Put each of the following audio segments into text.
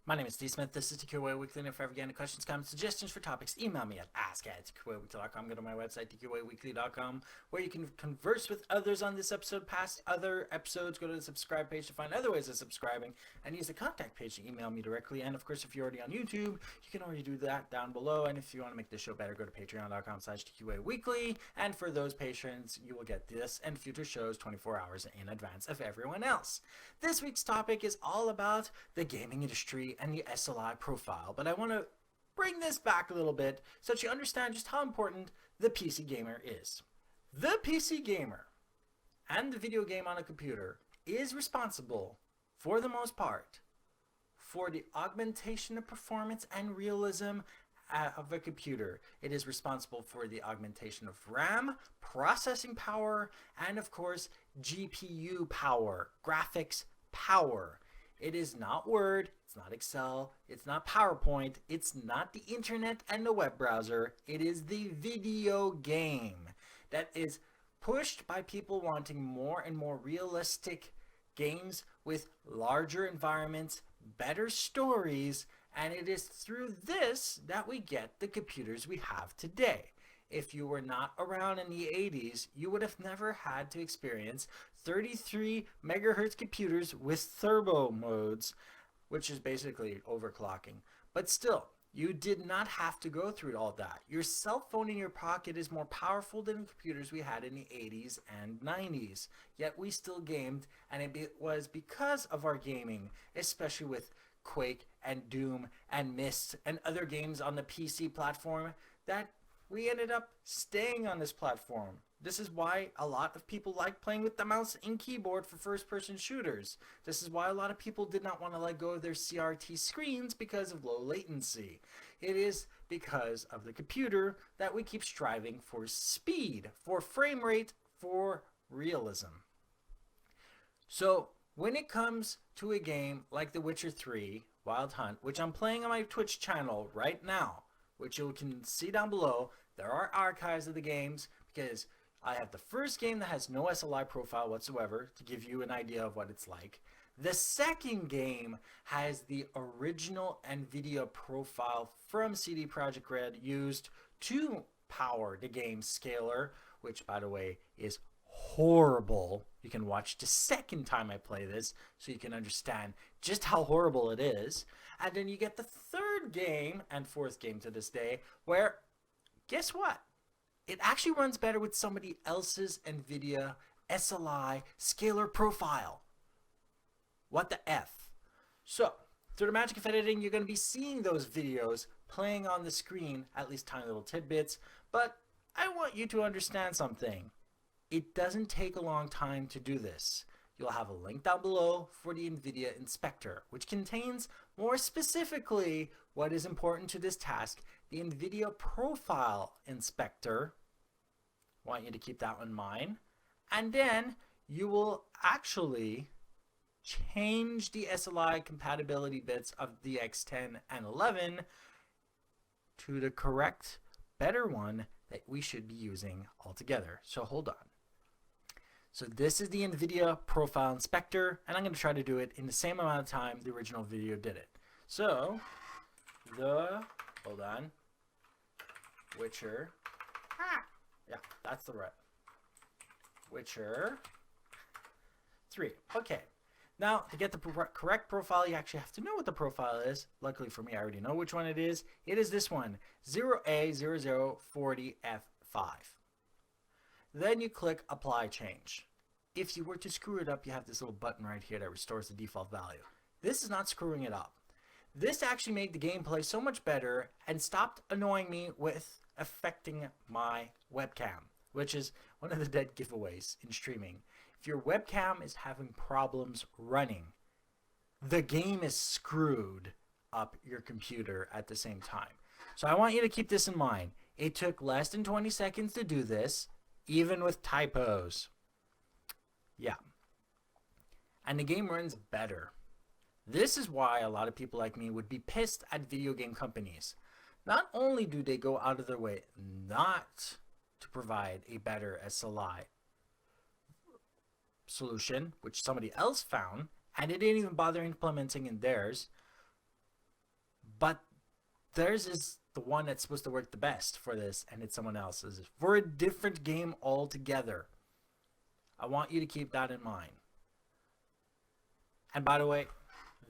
My name is Steve Smith. This is TQA Weekly. And if you ever get any questions, comments, suggestions for topics, email me at ask@tqaweekly.com. Go to my website, tqaweekly.com, where you can converse with others on this episode, past other episodes. Go to the subscribe page to find other ways of subscribing, and use the contact page to email me directly. And of course, if you're already on YouTube, you can already do that down below. And if you want to make the show better, go to patreon.com/TQA Weekly. And for those patrons, you will get this and future shows 24 hours in advance of everyone else. This week's topic is all about the gaming industry and the SLI profile, but I want to bring this back a little bit so that you understand just how important the PC gamer is. The PC gamer and the video game on a computer is responsible, for the most part, for the augmentation of performance and realism of a computer. It is responsible for the augmentation of RAM, processing power, and of course, GPU power, graphics power. It is not Word, it's not Excel, it's not PowerPoint, it's not the internet and the web browser. It is the video game that is pushed by people wanting more and more realistic games with larger environments, better stories, and it is through this that we get the computers we have today. If you were not around in the 80s, you would have never had to experience 33 megahertz computers with turbo modes, which is basically overclocking. But still, you did not have to go through all that. Your cell phone in your pocket is more powerful than the computers we had in the 80s and 90s. Yet we still gamed, and it was because of our gaming, especially with Quake and Doom and Myst and other games on the PC platform, that we ended up staying on this platform. This is why a lot of people like playing with the mouse and keyboard for first-person shooters. This is why a lot of people did not want to let go of their CRT screens because of low latency. It is because of the computer that we keep striving for speed, for frame rate, for realism. So when it comes to a game like The Witcher 3 Wild Hunt, which I'm playing on my Twitch channel right now, which you can see down below, there are archives of the games because I have the first game that has no SLI profile whatsoever to give you an idea of what it's like. The second game has the original NVIDIA profile from CD Projekt Red used to power the game scaler, which by the way is horrible. You can watch the second time I play this so you can understand just how horrible it is. And then you get the third game and fourth game to this day where, guess what? It actually runs better with somebody else's NVIDIA SLI scalar profile. What the F? So, through the magic of editing, you're going to be seeing those videos playing on the screen, at least tiny little tidbits, but I want you to understand something. It doesn't take a long time to do this. You'll have a link down below for the NVidia Inspector, which contains more specifically what is important to this task, the NVIDIA Profile Inspector. I want you to keep that in mind. And then you will actually change the SLI compatibility bits of the X10 and 11 to the correct, better one that we should be using altogether. So hold on. So this is the NVIDIA Profile Inspector, and I'm going to try to do it in the same amount of time the original video did it. So, hold on, Witcher, yeah, that's the right, Witcher 3, okay. Now, to get the correct profile, you actually have to know what the profile is. Luckily for me, I already know which one it is. It is this one, 0A0040F5. Then you click Apply Change. If you were to screw it up, you have this little button right here that restores the default value. This is not screwing it up. This actually made the gameplay so much better and stopped annoying me with affecting my webcam, which is one of the dead giveaways in streaming. If your webcam is having problems running, the game is screwed up your computer at the same time. So I want you to keep this in mind. It took less than 20 seconds to do this, even with typos. Yeah. And the game runs better. This is why a lot of people like me would be pissed at video game companies. Not only do they go out of their way not to provide a better SLI solution, which somebody else found, and they didn't even bother implementing in theirs, but theirs is the one that's supposed to work the best for this, and it's someone else's for a different game altogether. I want you to keep that in mind. And by the way,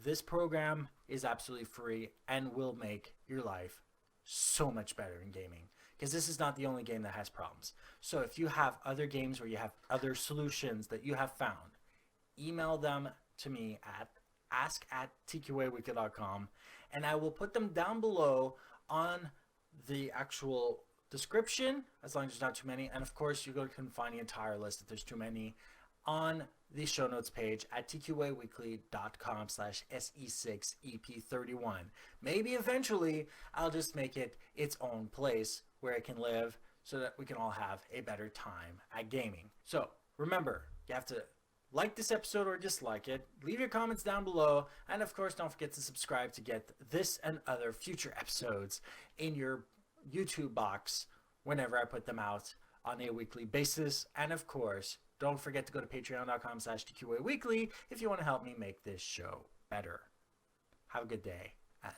this program is absolutely free and will make your life so much better in gaming, because this is not the only game that has problems. So if you have other games where you have other solutions that you have found, email them to me at ask@tqaweekly.com, and I will put them down below on the actual description, as long as there's not too many. And of course, you can find the entire list if there's too many on the show notes page at tqaweekly.com/se6ep31. Maybe eventually I'll just make it its own place where it can live, so that we can all have a better time at gaming. So remember, you have to like this episode or dislike it, leave your comments down below, and of course don't forget to subscribe to get this and other future episodes in your YouTube box whenever I put them out on a weekly basis. And of course, don't forget to go to patreon.com/TQA Weekly if you want to help me make this show better. Have a good day, and